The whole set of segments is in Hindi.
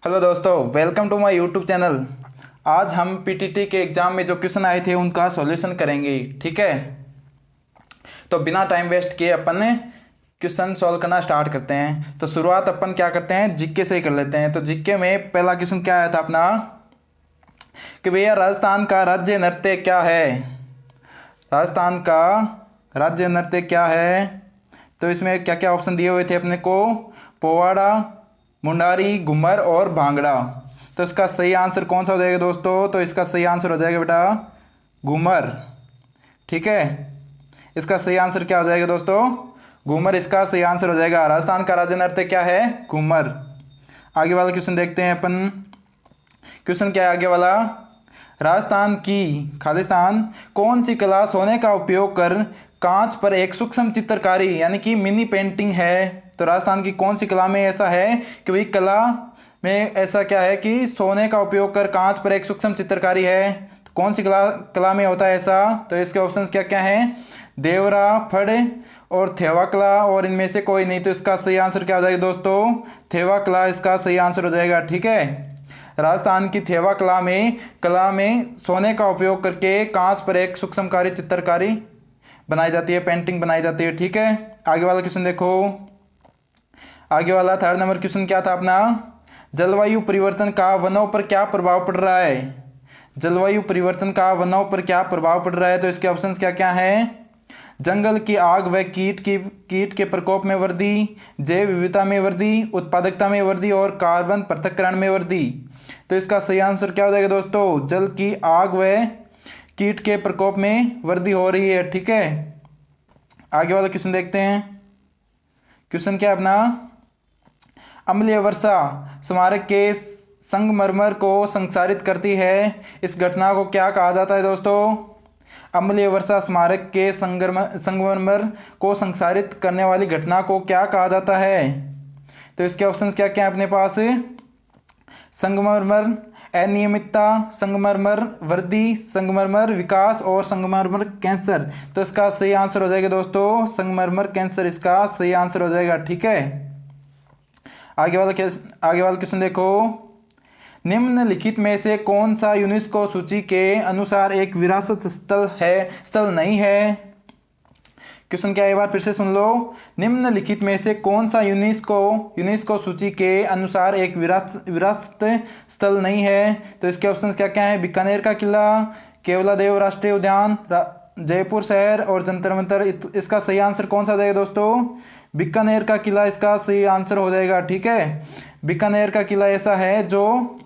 हेलो दोस्तों, welcome to my YouTube channel. आज हम पीटीटी के एग्ज़ाम में जो क्वेश्चन आए थे उनका सॉल्यूशन करेंगे। ठीक है, तो बिना टाइम वेस्ट किए अपन ने क्वेश्चन सॉल्व करना स्टार्ट करते हैं। तो शुरुआत अपन क्या करते हैं, जीके से ही कर लेते हैं। तो जीके में पहला क्वेश्चन क्या आया था अपना कि भैया राजस्थान का राज्य नृत्य क्या है। राजस्थान का राज्य नृत्य क्या है। तो इसमें क्या क्या ऑप्शन दिए हुए थे अपने को, पोवाड़ा, मुंडारी, घूमर और भांगड़ा। तो इसका सही आंसर कौन सा हो जाएगा दोस्तों, तो इसका सही आंसर हो जाएगा बेटा घूमर। ठीक है, इसका सही आंसर क्या हो जाएगा दोस्तों, घूमर इसका सही आंसर हो जाएगा। राजस्थान का राज्य नृत्य क्या है, घूमर। आगे वाला क्वेश्चन देखते हैं अपन। क्वेश्चन क्या है आगे वाला, राजस्थान की खालिस्तान कौन सी कला सोने का उपयोग कर कांच पर एक सूक्ष्म चित्रकारी यानी कि मिनी पेंटिंग है। तो राजस्थान की कौन सी कला में ऐसा है कि भाई कला में ऐसा क्या है कि सोने का उपयोग कर कांच पर एक सूक्ष्म चित्रकारी है। तो कौन सी कला कला में होता है ऐसा, तो इसके ऑप्शंस क्या क्या हैं, देवरा, फड़ और थेवा कला, और इनमें से कोई नहीं। तो इसका सही आंसर क्या हो जाएगा दोस्तों, थेवा कला इसका सही आंसर हो जाएगा। ठीक है, राजस्थान की थेवा कला में सोने का उपयोग करके कांच पर एक सूक्ष्मकारी चित्रकारी बनाई जाती है, पेंटिंग बनाई जाती है। ठीक है, आगे वाला क्वेश्चन देखो। आगे वाला थर्ड नंबर क्वेश्चन क्या था अपना, जलवायु परिवर्तन का वनों पर क्या प्रभाव पड़ रहा है। जलवायु परिवर्तन का वनों पर क्या प्रभाव पड़ रहा है। तो इसके ऑप्शंस क्या क्या हैं, जंगल की आग व कीट के प्रकोप में वृद्धि, जैव विविधता में वृद्धि, उत्पादकता में वृद्धि और कार्बन पृथक्करण में वृद्धि। तो इसका सही आंसर क्या हो जाएगा दोस्तों, जल की आग व कीट के प्रकोप में वृद्धि हो रही है। ठीक है, आगे वाला क्वेश्चन देखते हैं। क्वेश्चन क्या है अपना, अम्लीय वर्षा स्मारक के संगमरमर को संक्षारित करती है, इस घटना को क्या कहा जाता है दोस्तों। अम्लीय वर्षा स्मारक के संगमरमर को संक्षारित करने वाली घटना को क्या कहा जाता है। तो इसके ऑप्शंस क्या क्या है अपने पास, संगमरमर अनियमितता, संगमरमर वृद्धि, संगमरमर विकास और संगमरमर कैंसर। तो इसका सही आंसर हो जाएगा दोस्तों संगमरमर कैंसर इसका सही आंसर हो जाएगा। ठीक है, आगे वाला क्वेश्चन देखो, निम्नलिखित में से कौन सा यूनेस्को सूची के अनुसार एक विरासत स्थल नहीं है। क्वेश्चन क्या है, एक बार फिर से सुन लो। निम्नलिखित में से कौन सा यूनेस्को सूची के अनुसार एक विरासत स्थल नहीं है। तो इसके ऑप्शंस क्या क्या है, बीकानेर का किला, केवलादेव राष्ट्रीय उद्यान, जयपुर शहर और जंतर मंतर। इसका सही आंसर कौन सा हो जाएगा दोस्तों, बीकानेर का किला इसका सही आंसर हो जाएगा। ठीक है, बीकानेर का किला ऐसा है जो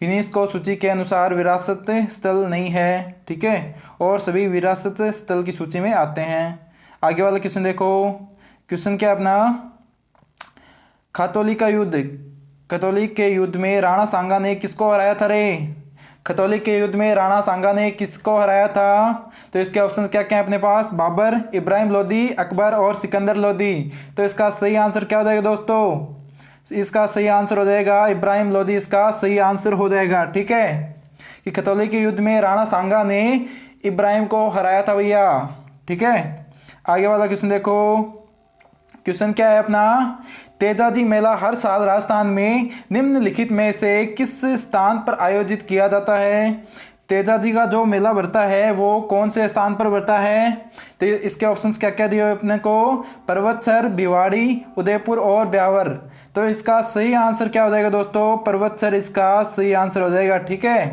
यूनेस्को सूची के अनुसार विरासत स्थल नहीं है। ठीक है, और सभी विरासत स्थल की सूची में आते हैं। आगे वाला क्वेश्चन देखो। क्वेश्चन क्या अपना, खतौली के युद्ध में राणा सांगा ने किसको हराया था रे। खतौली के युद्ध में राणा सांगा ने किसको हराया था। तो इसके ऑप्शन क्या क्या है अपने पास, बाबर, इब्राहिम लोदी, अकबर और सिकंदर लोदी। तो इसका सही आंसर क्या हो जाएगा दोस्तों, इसका सही आंसर हो जाएगा इब्राहिम लोदी इसका सही आंसर हो जाएगा। ठीक है, कि खतौली के युद्ध में राणा सांगा ने इब्राहिम को हराया था भैया। ठीक है, आगे वाला क्वेश्चन देखो। क्वेश्चन क्या है अपना, तेजाजी मेला हर साल राजस्थान में निम्नलिखित में से किस स्थान पर आयोजित किया जाता है। तेजाजी का जो मेला भरता है वो कौन से स्थान पर भरता है। तो इसके ऑप्शंस क्या क्या दिए हुए अपने को, पर्वतसर, भिवाड़ी, उदयपुर और ब्यावर। तो इसका सही आंसर क्या हो जाएगा दोस्तों, पर्वतसर इसका सही आंसर हो जाएगा। ठीक है,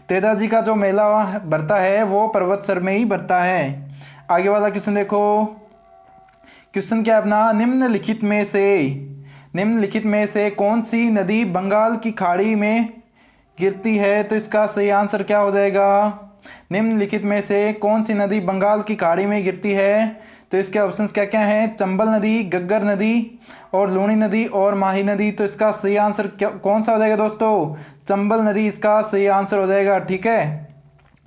तेजाजी का जो मेला भरता है वो पर्वतसर में ही भरता है। आगे वाला क्वेश्चन देखो। क्वेश्चन क्या अपना, निम्नलिखित में से कौन सी नदी बंगाल की खाड़ी में गिरती है। तो इसका सही आंसर क्या हो जाएगा, निम्नलिखित में से कौन सी नदी बंगाल की खाड़ी में गिरती है। तो इसके ऑप्शंस क्या क्या हैं, चंबल नदी, गग्गर नदी और लूणी नदी और माही नदी। तो इसका सही आंसर कौन सा हो जाएगा दोस्तों, चंबल नदी इसका सही आंसर हो जाएगा। ठीक है,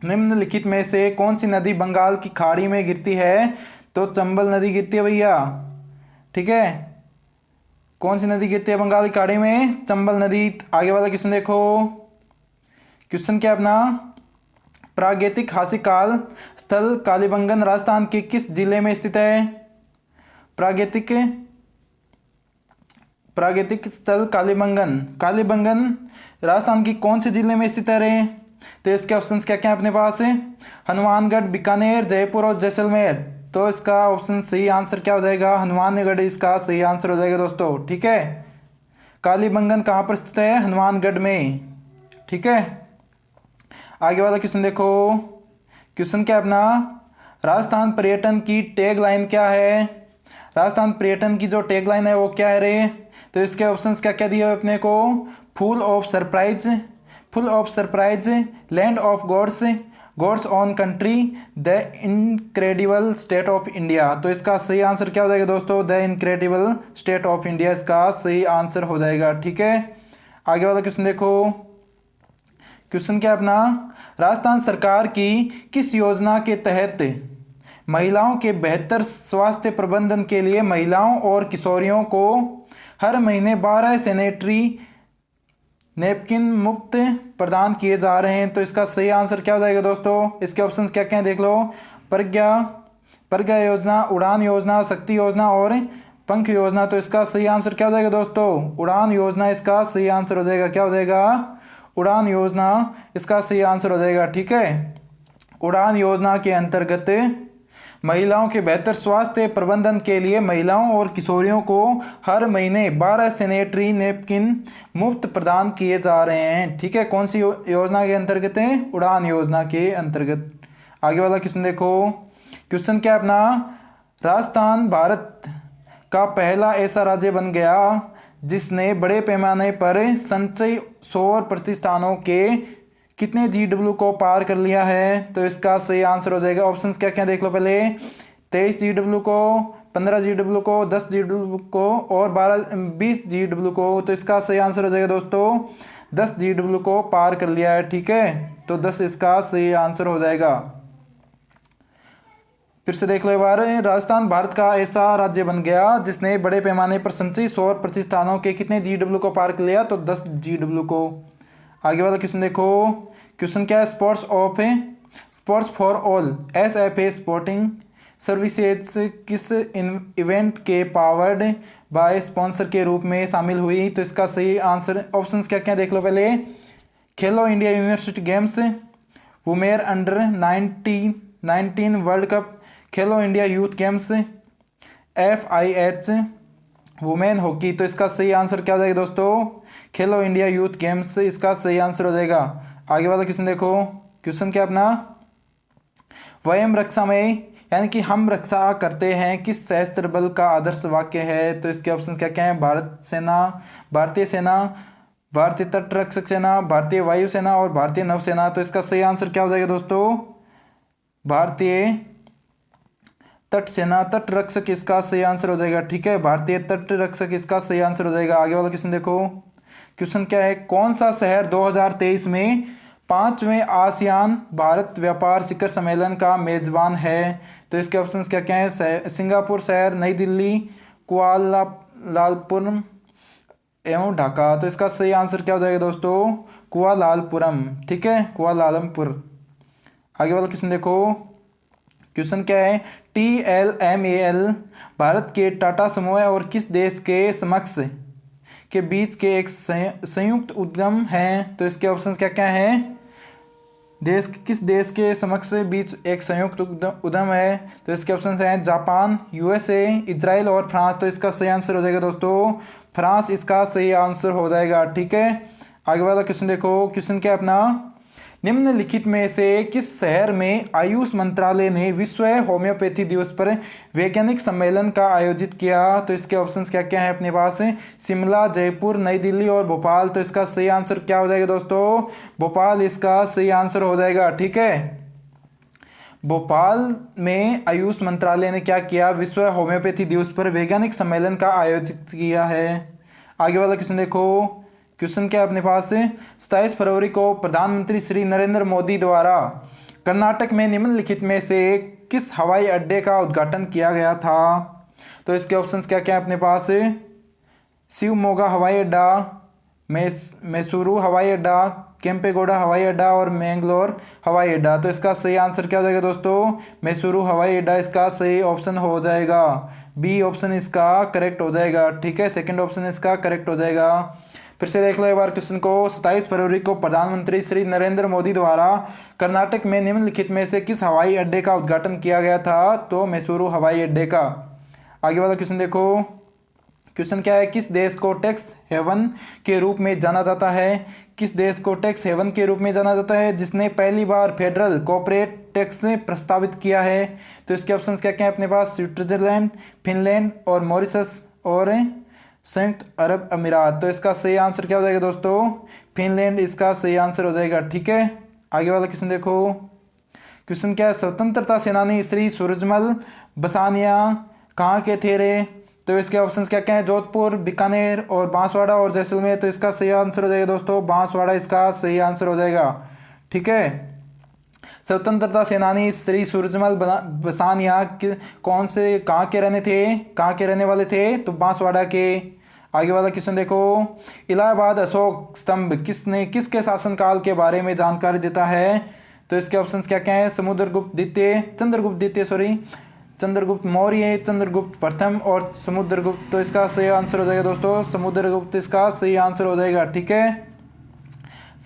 निम्नलिखित में से कौन सी नदी बंगाल की खाड़ी में गिरती है। तो चंबल नदी गिरती है भैया। ठीक है, कौन सी नदी गिरती है बंगाल की खाड़ी में, चंबल नदी। आगे वाला क्वेश्चन देखो। क्वेश्चन क्या अपना, प्रागैतिक हास्य काल स्थल कालीबंगन राजस्थान के किस जिले में स्थित है। प्रागैतिक प्राकृतिक स्थल कालीबंगन, कालीबंगन राजस्थान की कौन से जिले में स्थित है रे? तो इसके ऑप्शंस क्या क्या है अपने पास? हनुमानगढ़, बीकानेर, जयपुर और जैसलमेर। तो इसका ऑप्शन सही आंसर क्या हो जाएगा? हनुमानगढ़ इसका सही आंसर हो जाएगा दोस्तों। ठीक है, कालीबंगन कहाँ पर स्थित है? हनुमानगढ़ में। ठीक है, आगे वाला क्वेश्चन देखो। क्वेश्चन क्या है अपना? राजस्थान पर्यटन की टैग लाइन क्या है? राजस्थान पर्यटन की जो टैग लाइन है वो क्या है रे? तो इसके ऑप्शंस क्या क्या दिए हुए अपने को? Full of surprise, full of surprise, land of gods, god's own country, the incredible state of India. तो इसका सही आंसर क्या हो जाएगा दोस्तों? The incredible state of India इसका सही आंसर हो जाएगा। ठीक है, आगे वाला क्वेश्चन देखो। क्वेश्चन क्या अपना? राजस्थान सरकार की किस योजना के तहत महिलाओं के बेहतर स्वास्थ्य प्रबंधन के लिए महिलाओं और किशोरियों को हर महीने 12 सैनिटरी नैपकिन मुफ्त प्रदान किए जा रहे हैं? तो इसका सही आंसर क्या हो जाएगा दोस्तों? इसके ऑप्शंस क्या क्या हैं देख लो। प्रज्ञा योजना, उड़ान योजना, शक्ति योजना और पंख योजना। तो इसका सही आंसर क्या हो जाएगा दोस्तों? उड़ान योजना इसका सही आंसर हो जाएगा। क्या हो जाएगा? उड़ान योजना इसका सही आंसर हो जाएगा। ठीक है, उड़ान योजना के अंतर्गत महिलाओं के बेहतर स्वास्थ्य प्रबंधन के लिए महिलाओं और किशोरियों को हर महीने 12 सैनिटरी नैपकिन मुफ्त प्रदान किए जा रहे हैं। ठीक है, कौन सी योजना के अंतर्गत है? उड़ान योजना के अंतर्गत। आगे वाला क्वेश्चन देखो। क्वेश्चन क्या अपना? राजस्थान भारत का पहला ऐसा राज्य बन गया जिसने बड़े पैमाने पर संचयी सौर प्रतिष्ठानों के कितने GW को पार कर लिया है? तो इसका सही आंसर हो जाएगा। ऑप्शंस क्या क्या देख लो पहले। 23 GW को, 15 GW को, 10 GW को और 20 GW को। तो इसका सही आंसर हो जाएगा दोस्तों 10 GW को पार कर लिया है। ठीक है, तो 10 इसका सही आंसर हो जाएगा। फिर से देख लो एक बार। राजस्थान भारत का ऐसा राज्य बन गया जिसने बड़े पैमाने पर संचयी सौर प्रतिष्ठानों के कितने GW को पार कर लिया? तो 10 GW को। आगे वाला क्वेश्चन देखो। क्वेश्चन क्या है? Sports for all SFA sporting services किस इवेंट के पावर्ड बाय स्पॉन्सर के रूप में शामिल हुई? तो इसका सही आंसर, ऑप्शंस क्या क्या देख लो पहले। Khelo India university games, women under 19 world cup, Khelo India youth games, FIH women hockey. तो इसका सही आंसर क्या हो जाएगा दोस्तों? खेलो इंडिया यूथ गेम्स इसका सही आंसर हो जाएगा। आगे वाला क्वेश्चन देखो। क्वेश्चन क्या अपना? वयम रक्षा में यानी कि हम रक्षा करते हैं किस सशस्त्र बल का आदर्श वाक्य है? तो इसके ऑप्शन क्या क्या हैं? भारत सेना, भारतीय सेना, भारतीय तट रक्षक सेना, भारतीय वायुसेना और भारतीय नौसेना। तो इसका सही आंसर क्या हो जाएगा दोस्तों? भारतीय तट सेना, तट रक्षक इसका सही आंसर हो जाएगा। ठीक है, भारतीय तट रक्षक इसका सही आंसर हो जाएगा। आगे वाला क्वेश्चन देखो। क्वेश्चन क्या है? कौन सा शहर 2023 में 5वें आसियान भारत व्यापार शिखर सम्मेलन का मेजबान है? तो इसके ऑप्शंस क्या क्या हैं? सिंगापुर शहर, नई दिल्ली, कुआलालंपुर एवं ढाका। तो इसका सही आंसर क्या हो जाएगा दोस्तों? कुआलालंपुरम। ठीक है, कुआलालंपुर। आगे वाला क्वेश्चन देखो। क्वेश्चन क्या है? TLMAL भारत के टाटा समूह और किस देश के समक्ष के बीच के एक संयुक्त उद्यम है? तो इसके ऑप्शंस क्या क्या हैं? किस देश के समक्ष बीच एक संयुक्त उद्यम है? तो इसके ऑप्शंस हैं जापान, USA, इजराइल और फ्रांस। तो इसका सही आंसर हो जाएगा दोस्तों फ्रांस इसका सही आंसर हो जाएगा। ठीक है, आगे वाला क्वेश्चन देखो। क्वेश्चन क्या अपना? निम्नलिखित में से किस शहर में आयुष मंत्रालय ने विश्व होम्योपैथी दिवस पर वैज्ञानिक सम्मेलन का आयोजित किया? तो इसके ऑप्शंस क्या क्या हैं अपने पास? शिमला, जयपुर, नई दिल्ली और भोपाल। तो इसका सही आंसर क्या हो जाएगा दोस्तों? भोपाल इसका सही आंसर हो जाएगा। ठीक है, भोपाल में आयुष मंत्रालय ने क्या किया? विश्व होम्योपैथी दिवस पर वैज्ञानिक सम्मेलन का आयोजित किया है। आगे वाला क्वेश्चन देखो। क्वेश्चन क्या है अपने पास? 27 फरवरी को प्रधानमंत्री श्री नरेंद्र मोदी द्वारा कर्नाटक में निम्नलिखित में से किस हवाई अड्डे का उद्घाटन किया गया था? तो इसके ऑप्शंस क्या क्या है अपने पास? शिवमोगा हवाई अड्डा, मैसूरू हवाई अड्डा, केम्पेगौड़ा हवाई अड्डा और मैंगलोर हवाई अड्डा। तो इसका सही आंसर क्या हो जाएगा दोस्तों? मैसूरू हवाई अड्डा इसका सही ऑप्शन हो जाएगा। बी ऑप्शन इसका करेक्ट हो जाएगा। ठीक है, सेकंड ऑप्शन इसका करेक्ट हो जाएगा। फिर से देख लो एक बार क्वेश्चन को। 27 फरवरी को प्रधानमंत्री श्री नरेंद्र मोदी द्वारा कर्नाटक में निम्नलिखित में से किस हवाई अड्डे का उद्घाटन किया गया था? तो मैसूरू हवाई अड्डे का। आगे वाला क्वेश्चन देखो। क्वेश्चन क्या है? किस देश को टैक्स हेवन के रूप में जाना जाता है? किस देश को टैक्स हेवन के रूप में जाना जाता है जिसने पहली बार फेडरल कॉर्पोरेट टैक्स प्रस्तावित किया है? तो इसके ऑप्शंस क्या क्या है अपने पास? स्विट्जरलैंड, फिनलैंड और मॉरिशस और संयुक्त अरब अमीरात। तो इसका सही आंसर क्या हो जाएगा दोस्तों? फिनलैंड इसका सही आंसर हो जाएगा। ठीक है, आगे वाला क्वेश्चन देखो। क्वेश्चन क्या है? स्वतंत्रता सेनानी श्री सूरजमल बसानिया कहाँ के थे रे? तो इसके ऑप्शंस क्या क्या हैं? जोधपुर, बीकानेर और बांसवाड़ा और जैसलमेर। तो इसका सही आंसर हो जाएगा दोस्तों बांसवाड़ा इसका सही आंसर हो जाएगा। ठीक है, स्वतंत्रता सेनानी श्री सूरजमल बसानिया कौन से कहाँ के रहने थे, कहाँ के रहने वाले थे? तो बांसवाड़ा के। आगे वाला क्वेश्चन देखो। इलाहाबाद अशोक स्तंभ किसके शासनकाल के बारे में जानकारी देता है? तो इसके ऑप्शंस क्या क्या हैं? चंद्रगुप्त मौर्य, चंद्रगुप्त प्रथम और समुद्रगुप्त। तो इसका सही आंसर हो जाएगा दोस्तों समुद्रगुप्त इसका सही आंसर हो जाएगा। ठीक है,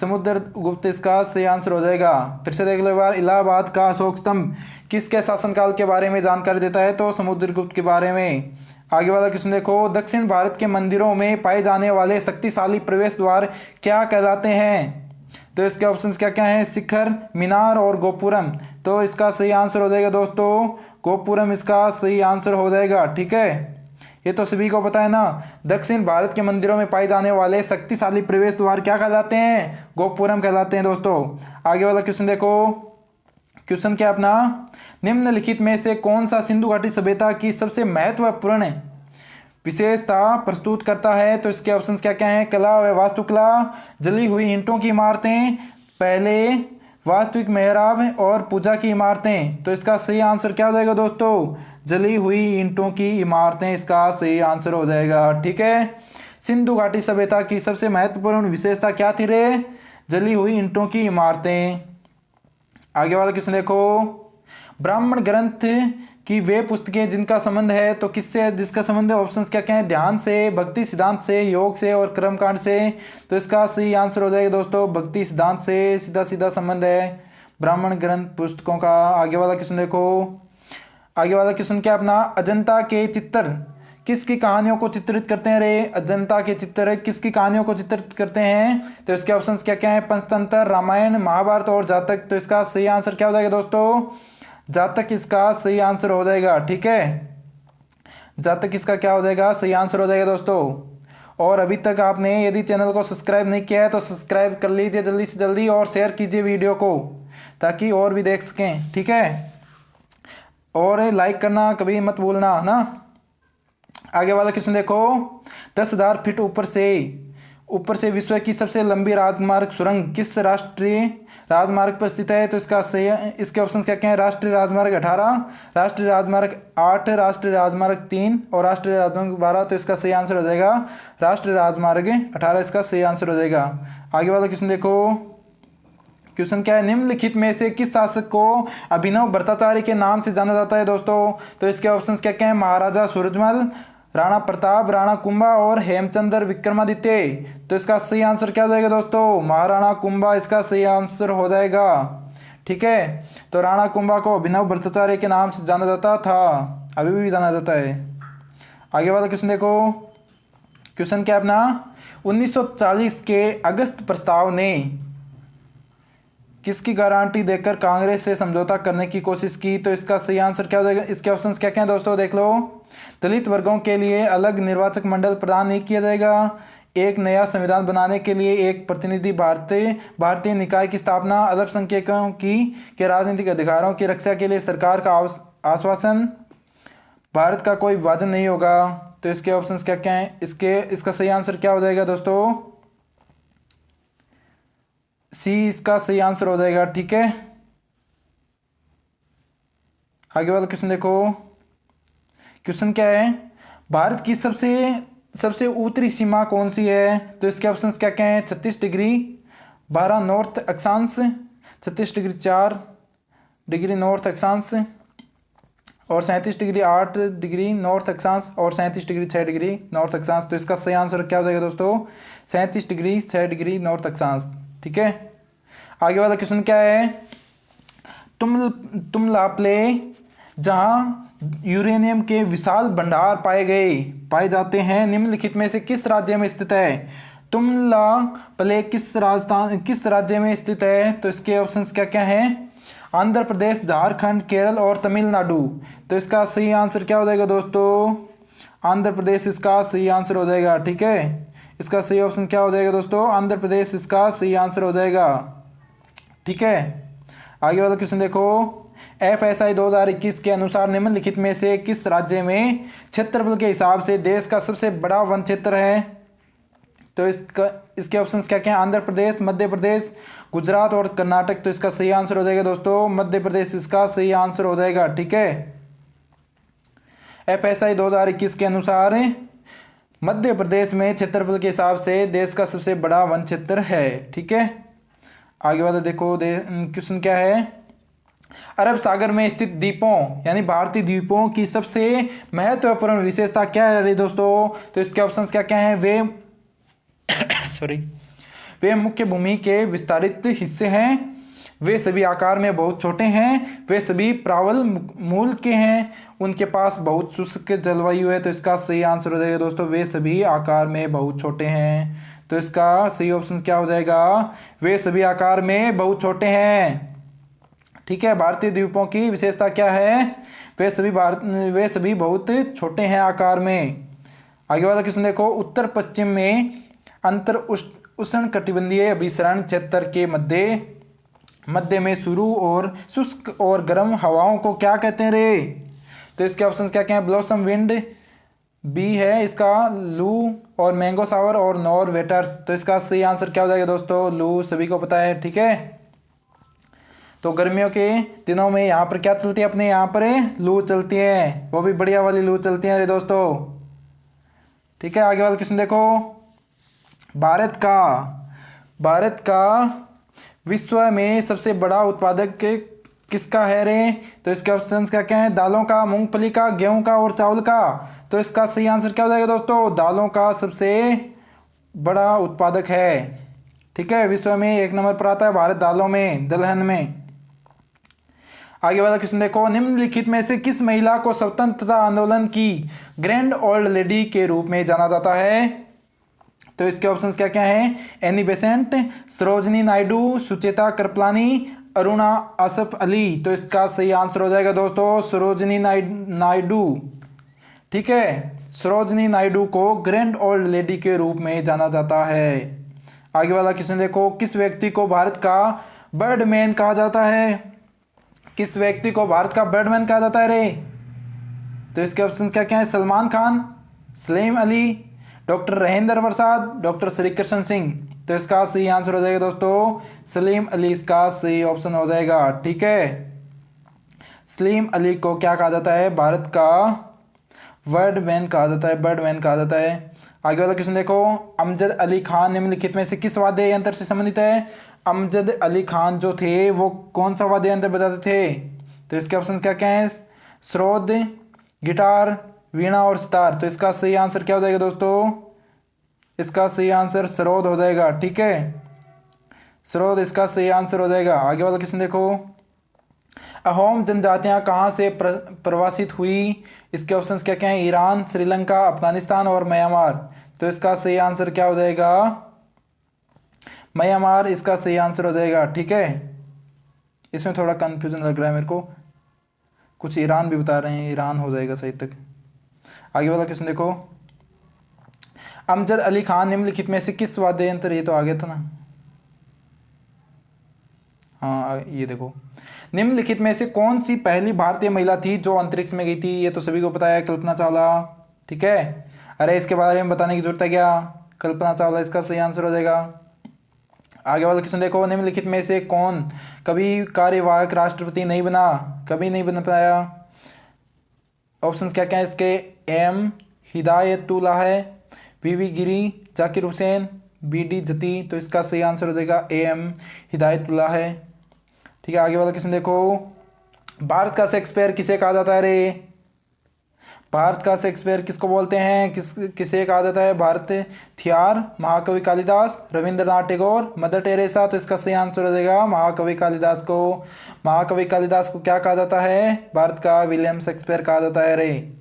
समुद्रगुप्त इसका सही आंसर हो जाएगा। फिर से देख लो एक बार। इलाहाबाद का अशोक स्तंभ किसके शासनकाल के बारे में जानकारी देता है? तो समुद्रगुप्त के बारे में। आगे वाला क्वेश्चन देखो। दक्षिण भारत के मंदिरों में पाए जाने वाले शक्तिशाली प्रवेश द्वार क्या कहलाते हैं? तो इसके ऑप्शंस क्या क्या हैं? शिखर, मीनार और गोपुरम। तो इसका सही आंसर हो जाएगा दोस्तों गोपुरम इसका सही आंसर हो जाएगा। ठीक है, ये तो सभी को पता है ना। दक्षिण भारत के मंदिरों में पाए जाने वाले शक्तिशाली प्रवेश द्वार क्या कहलाते हैं? गोपुरम कहलाते हैं दोस्तों। आगे वाला क्वेश्चन देखो। क्वेश्चन क्या अपना? निम्नलिखित में से कौन सा सिंधु घाटी सभ्यता की सबसे महत्वपूर्ण विशेषता प्रस्तुत करता है? तो इसके ऑप्शंस क्या क्या हैं? कला व वास्तुकला, जली हुई ईंटों की इमारतें, पहले वास्तविक मेहराब और पूजा की इमारतें। तो इसका सही आंसर क्या हो जाएगा दोस्तों? जली हुई ईंटों की इमारतें इसका सही आंसर हो जाएगा। ठीक है, सिंधु घाटी सभ्यता की सबसे महत्वपूर्ण विशेषता क्या थी रे? जली हुई ईंटों की इमारतें। आगे वाला क्वेश्चन देखो। ब्राह्मण ग्रंथ की वे पुस्तकें जिनका संबंध है तो किससे जिसका संबंध है? ऑप्शंस क्या क्या हैं? ध्यान से, भक्ति सिद्धांत से, योग से और कर्मकांड से। तो इसका सही आंसर हो जाएगा दोस्तों भक्ति सिद्धांत से सीधा सीधा संबंध है ब्राह्मण ग्रंथ पुस्तकों का। आगे वाला क्वेश्चन देखो। आगे वाला क्वेश्चन क्या अपना? अजंता के चित्र किसकी कहानियों को चित्रित करते हैं रे? अजंता के चित्र किसकी कहानियों को चित्रित करते हैं? तो इसके ऑप्शंस क्या क्या हैं? पंचतंत्र, रामायण, महाभारत और जातक। तो इसका सही आंसर क्या हो जाएगा दोस्तों? जातक इसका सही आंसर हो जाएगा। ठीक है, जातक इसका क्या हो जाएगा? सही आंसर हो जाएगा दोस्तों। और अभी तक आपने यदि चैनल को सब्सक्राइब नहीं किया है तो सब्सक्राइब कर लीजिए जल्दी से जल्दी और शेयर कीजिए वीडियो को ताकि और भी देख सकें। ठीक है, और लाइक करना कभी मत भूलना है ना। आगे वाला क्वेश्चन देखो। 10,000 फीट ऊपर से विश्व की सबसे लंबी राजमार्ग सुरंग किस राष्ट्रीय राजमार्ग पर स्थित है? तो इसका सही इसके ऑप्शंस क्या क्या हैं? राष्ट्रीय राजमार्ग 18, राष्ट्रीय राजमार्ग 8, राष्ट्रीय राजमार्ग 3 और राष्ट्रीय राजमार्ग 12। तो इसका सही आंसर हो जाएगा राष्ट्रीय राजमार्ग 18 इसका सही आंसर हो जाएगा। आगे वाला क्वेश्चन देखो। क्वेश्चन क्या है? निम्नलिखित में से किस शासक को अभिनव भट्टाचार्य के नाम से जाना जाता है दोस्तों? तो इसके ऑप्शंस क्या क्या हैं? महाराजा सूरजमल, राणा प्रताप, राणा कुंभा और हेमचंद्र विक्रमादित्य। तो इसका सही आंसर क्या हो जाएगा दोस्तों? महाराणा कुंभा इसका सही आंसर हो जाएगा। ठीक है, तो राणा कुंभा को अभिनव भट्टाचार्य के नाम से जाना जाता था, अभी भी जाना जाता है। आगे वाला क्वेश्चन देखो। क्वेश्चन क्या अपना? 1940 के अगस्त प्रस्ताव ने किसकी गारंटी देकर कांग्रेस से समझौता करने की कोशिश की? तो इसका सही आंसर क्या हो जाएगा? इसके ऑप्शंस क्या क्या हैं दोस्तों देख लो। दलित वर्गों के लिए अलग निर्वाचक मंडल प्रदान नहीं किया जाएगा, एक नया संविधान बनाने के लिए एक प्रतिनिधि भारतीय निकाय की स्थापना, अल्पसंख्यकों के राजनीतिक अधिकारों की रक्षा के लिए सरकार का आश्वासन, भारत का कोई विभाजन नहीं होगा। तो इसके ऑप्शंस क्या क्या हैं? इसका सही आंसर क्या हो जाएगा दोस्तों? सी इसका सही आंसर हो जाएगा। ठीक है, आगे वाला क्वेश्चन देखो। क्वेश्चन क्या है? भारत की सबसे उत्तरी सीमा कौन सी है? तो इसके ऑप्शंस क्या क्या हैं? 36 डिग्री 12 नॉर्थ अक्षांश, 36 डिग्री 4 डिग्री नॉर्थ अक्षांश और 37 डिग्री 8 डिग्री नॉर्थ अक्षांश और 37 डिग्री 6 डिग्री नॉर्थ अक्षांश। तो इसका सही आंसर क्या हो जाएगा दोस्तों? 37 डिग्री 6 डिग्री नॉर्थ अक्षांश। ठीक है, आगे वाला क्वेश्चन क्या है? तुमलाप्ले जहां यूरेनियम के विशाल भंडार पाए जाते हैं, निम्नलिखित में से किस राज्य में स्थित है? तुमलाप्ले किस राज्य में स्थित है? तो इसके ऑप्शंस क्या क्या हैं? आंध्र प्रदेश, झारखंड, केरल और तमिलनाडु। तो इसका सही आंसर क्या हो जाएगा दोस्तों? आंध्र प्रदेश इसका सही आंसर हो जाएगा। ठीक है, इसका सही ऑप्शन क्या हो जाएगा दोस्तों? आंध्र प्रदेश इसका सही आंसर हो जाएगा। ठीक है, आगे वाला क्वेश्चन देखो। FSI 2021 के अनुसार निम्नलिखित में से किस राज्य में क्षेत्रफल के हिसाब से देश का सबसे बड़ा वन क्षेत्र है? तो इसके ऑप्शंस क्या क्या हैं? आंध्र प्रदेश, मध्य प्रदेश, गुजरात और कर्नाटक। तो इसका सही आंसर हो जाएगा दोस्तों मध्य प्रदेश इसका सही आंसर हो जाएगा। ठीक है, FSI 2021 के अनुसार मध्य प्रदेश में क्षेत्रफल के हिसाब से देश का सबसे बड़ा वन क्षेत्र है। ठीक है, आगे वाला देखो क्वेश्चन क्या है? अरब सागर में स्थित द्वीपों यानी भारतीय द्वीपों की सबसे महत्वपूर्ण विशेषता क्या है दोस्तों? तो इसके ऑप्शंस क्या क्या हैं? वे मुख्य भूमि के विस्तारित हिस्से हैं, वे सभी आकार में बहुत छोटे हैं, वे सभी प्रावल मूल के हैं, उनके पास बहुत शुष्क जलवायु है। तो इसका सही आंसर हो जाएगा दोस्तों वे सभी आकार में बहुत छोटे हैं। तो इसका सही ऑप्शन क्या हो जाएगा? वे सभी आकार में बहुत छोटे हैं। ठीक है, भारतीय द्वीपों की विशेषता क्या है? वे सभी बहुत छोटे हैं आकार में। आगे वाला क्वेश्चन देखो। उत्तर पश्चिम में अंतर उष्ण कटिबंधीय अभिसरण क्षेत्र के मध्य में शुरू और शुष्क और गर्म हवाओं को क्या कहते हैं रे? तो इसके ऑप्शंस क्या क्या हैं? ब्लॉसम विंड, बी है इसका लू और मैंगो सावर और नॉर वेटर्स। तो इसका सही आंसर क्या हो जाएगा दोस्तों? लू, सभी को पता है। ठीक है, तो गर्मियों के दिनों में यहाँ पर क्या चलती है? अपने यहाँ पर लू चलती है, वो भी बढ़िया वाली लू चलती है रे दोस्तों। ठीक है, आगे वाला क्वेश्चन देखो। भारत का विश्व में सबसे बड़ा उत्पादक किसका है रे? तो इसके ऑप्शन क्या क्या हैं? दालों का, मूंगफली का, गेहूं का और चावल का। तो इसका सही आंसर क्या हो जाएगा दोस्तों? दालों का सबसे बड़ा उत्पादक है। ठीक है, विश्व में 1 नंबर पर आता है भारत दालों में, दलहन में। आगे वाला क्वेश्चन देखो। निम्नलिखित में से किस महिला को स्वतंत्रता आंदोलन की ग्रैंड ओल्ड लेडी के रूप में जाना जाता है? तो इसके ऑप्शंस क्या क्या हैं? Annie Besant, Sarojini Naidu, Sucheta Kripalani, Aruna Asaf Ali. तो इसका सही आंसर हो जाएगा दोस्तों सरोजनी नायडू। ठीक है, सरोजनी नायडू को ग्रैंड ओल्ड लेडी के रूप में जाना जाता है। आगे वाला क्वेश्चन देखो। किस व्यक्ति को भारत का बर्डमैन कहा जाता है? किस व्यक्ति को भारत का बर्डमैन कहा जाता है रे? तो इसके ऑप्शन क्या क्या हैं? Salman Khan, Salim Ali, doctor Rajendra Prasad, doctor Shri Krishna Singh. तो इसका सही आंसर हो जाएगा दोस्तों सलीम अली इसका सही ऑप्शन हो जाएगा। ठीक है, सलीम अली को क्या कहा जाता है? भारत का बर्डमैन कहा जाता है, बर्डमैन कहा जाता है। आगे वाला क्वेश्चन देखो। अमजद अली खान निम्नलिखित में से किस वाद्य यंत्र से संबंधित है? अमजद अली खान जो थे वो कौन सा वाद्य यंत्र बजाते थे? तो इसके ऑप्शन क्या क्या हैं? सरोद, गिटार, वीणा और सितार। तो इसका सही आंसर क्या हो जाएगा दोस्तों? इसका सही आंसर सरोद हो जाएगा। ठीक है, सरोद इसका सही आंसर हो जाएगा। आगे वाला क्वेश्चन देखो। अहोम जनजातियां कहाँ से प्रवासित हुई? इसके ऑप्शंस क्या क्या हैं? ईरान, श्रीलंका, अफगानिस्तान और म्यांमार। तो इसका सही आंसर क्या हो जाएगा? म्यांमार इसका सही आंसर हो जाएगा। ठीक है, इसमें थोड़ा कंफ्यूजन लग रहा है मेरे को, कुछ ईरान भी बता रहे हैं, ईरान हो जाएगा सही तक। आगे वाला क्वेश्चन देखो। अमजद अली खान निम्नलिखित में से किस वाद्य यंत्र, ये तो आ गया था ना, हाँ ये देखो। निम्नलिखित में से कौन सी पहली भारतीय महिला थी जो अंतरिक्ष में गई थी? ये तो सभी को पता है, कल्पना चावला। ठीक है, अरे इसके बारे में बताने की जरूरत है क्या? कल्पना चावला इसका सही आंसर हो जाएगा। आगे वाला क्वेश्चन देखो। निम्नलिखित में से कौन कभी कार्यवाहक राष्ट्रपति नहीं बना, कभी नहीं बन पाया? ऑप्शंस क्या क्या है इसके? एम हिदायतुल्लाह है, वीवी गिरी, जाकिर हुसैन, बीडी जती। तो इसका सही आंसर हो जाएगा एम हिदायतुल्लाह है। ठीक है, आगे वाला क्वेश्चन देखो। भारत का शेक्सपियर किसे कहा जाता है रे? भारत का शेक्सपियर किसको बोलते हैं, किसे कहा जाता है, भारत थियार, महाकवि कालिदास, रविंद्रनाथ टैगोर, मदर टेरेसा। तो इसका सही आंसर हो जाएगा महाकवि कालिदास को। महाकवि कालिदास को क्या कहा जाता है, भारत का विलियम शेक्सपियर कहा जाता है रे।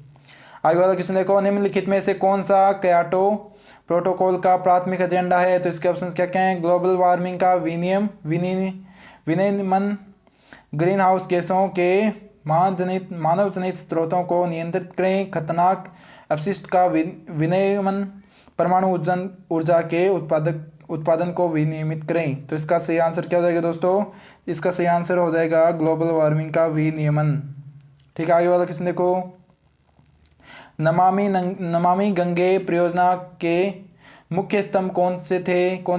आगे वाला क्वेश्चन देखो, निम्नलिखित में से कौन सा क्योटो प्रोटोकॉल का प्राथमिक एजेंडा है। तो इसके ऑप्शन क्या क्या हैं, ग्लोबल वार्मिंग का विनियमन, ग्रीन हाउस गैसों के मानव जनित स्रोतों को नियंत्रित करें, खतरनाक अपशिष्ट का विनियमन, परमाणु ऊर्जा के उत्पादन को विनियमित करें। तो इसका सही आंसर क्या हो जाएगा दोस्तों, इसका सही आंसर हो जाएगा ग्लोबल वार्मिंग का विनियमन। ठीक है, आगे वाला क्वेश्चन देखो, नमामि गंगे परियोजना के मुख्य स्तंभ कौन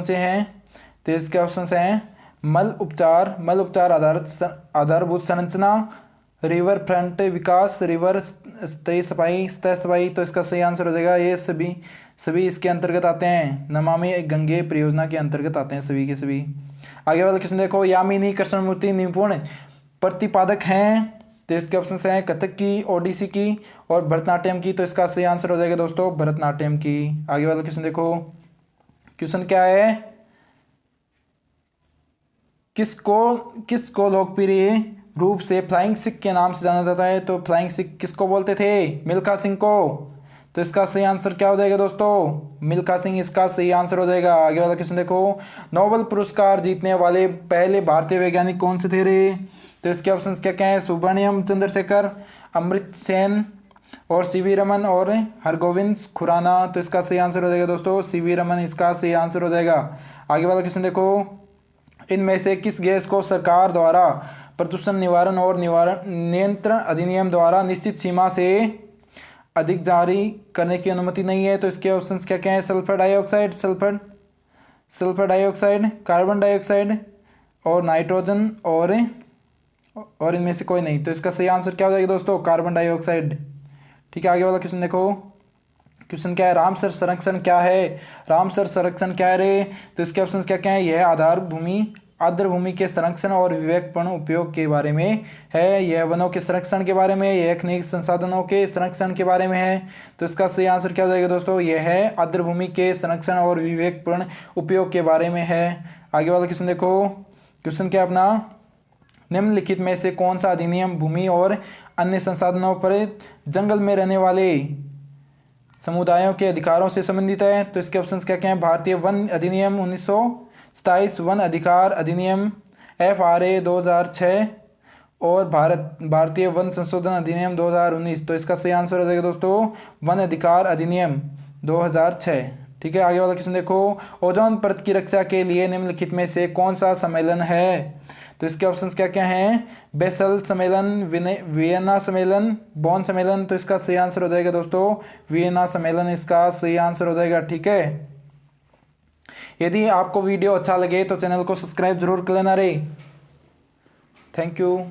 से हैं। तो इसके ऑप्शंस हैं मल उपचार आधारभूत संरचना, रिवर फ्रंट विकास, रिवर सतह सफाई। तो इसका सही आंसर हो जाएगा ये सभी इसके अंतर्गत आते हैं, नमामि गंगे परियोजना के अंतर्गत आते हैं सभी के सभी। आगे वाला क्वेश्चन देखो, यामिनी कृष्णमूर्ति निपुण प्रतिपादक हैं। तो इसके ऑप्शन हैं कथक की, ओडिसी की और भरतनाट्यम की। तो इसका सही आंसर हो जाएगा दोस्तों भरतनाट्यम की। आगे वाला क्वेश्चन देखो, क्वेश्चन क्या है, किसको लोकप्रिय रूप से फ्लाइंग सिख के नाम से जाना जाता है। तो फ्लाइंग सिख किसको बोलते थे, मिल्खा सिंह को। तो इसका सही आंसर क्या हो जाएगा दोस्तों, मिल्खा सिंह इसका सही आंसर हो जाएगा। आगे वाला क्वेश्चन देखो, नोबेल पुरस्कार जीतने वाले पहले भारतीय वैज्ञानिक कौन से थे रे। तो इसके ऑप्शन क्या क्या हैं, सुब्रमण्यम चंद्रशेखर, अमृत सेन और सीवी रमन और हरगोविंद खुराना। तो इसका सही आंसर हो जाएगा दोस्तों सीवी रमन, इसका सही आंसर हो जाएगा। आगे वाला क्वेश्चन देखो, इनमें से किस गैस को सरकार द्वारा प्रदूषण निवारण और नियंत्रण अधिनियम द्वारा निश्चित सीमा से अधिक जारी करने की अनुमति नहीं है। तो इसके ऑप्शंस क्या क्या हैं, सल्फर डाइऑक्साइड, कार्बन डाइऑक्साइड और नाइट्रोजन और इनमें से कोई नहीं। तो इसका सही आंसर क्या हो जाएगा दोस्तों, कार्बन डाइऑक्साइड। ठीक है, आगे वाला क्वेश्चन देखो, क्वेश्चन क्या है, रामसर संरक्षण क्या है। रामसर संरक्षण क्या है रे। तो इसके ऑप्शंस क्या क्या हैं, यह आर्द्र भूमि के संरक्षण और विवेकपूर्ण उपयोग के बारे में है, यह वनों के संरक्षण के बारे में, यह खनिज संसाधनों के संरक्षण के बारे में है। तो इसका सही आंसर क्या हो जाएगा दोस्तों, यह है आर्द्र भूमि के संरक्षण और विवेकपूर्ण उपयोग के बारे में है। आगे वाला क्वेश्चन देखो, क्वेश्चन क्या अपना, निम्नलिखित में से कौन सा अधिनियम भूमि और अन्य संसाधनों पर जंगल में रहने वाले समुदायों के अधिकारों से संबंधित है। तो इसके ऑप्शंस क्या क्या हैं, भारतीय वन अधिनियम 1927, वन अधिकार अधिनियम FRA 2006 और भारतीय वन संशोधन अधिनियम 2019। तो इसका सही आंसर हो जाएगा दोस्तों वन अधिकार अधिनियम 2006। ठीक है, आगे वाला क्वेश्चन देखो, ओजोन परत की रक्षा के लिए निम्नलिखित में से कौन सा सम्मेलन है। तो इसके ऑप्शंस क्या क्या हैं, बेसल सम्मेलन, वियना सम्मेलन, बॉन सम्मेलन। तो इसका सही आंसर हो जाएगा दोस्तों वियना सम्मेलन, इसका सही आंसर हो जाएगा। ठीक है, यदि आपको वीडियो अच्छा लगे तो चैनल को सब्सक्राइब जरूर कर लेना रे। Thank you.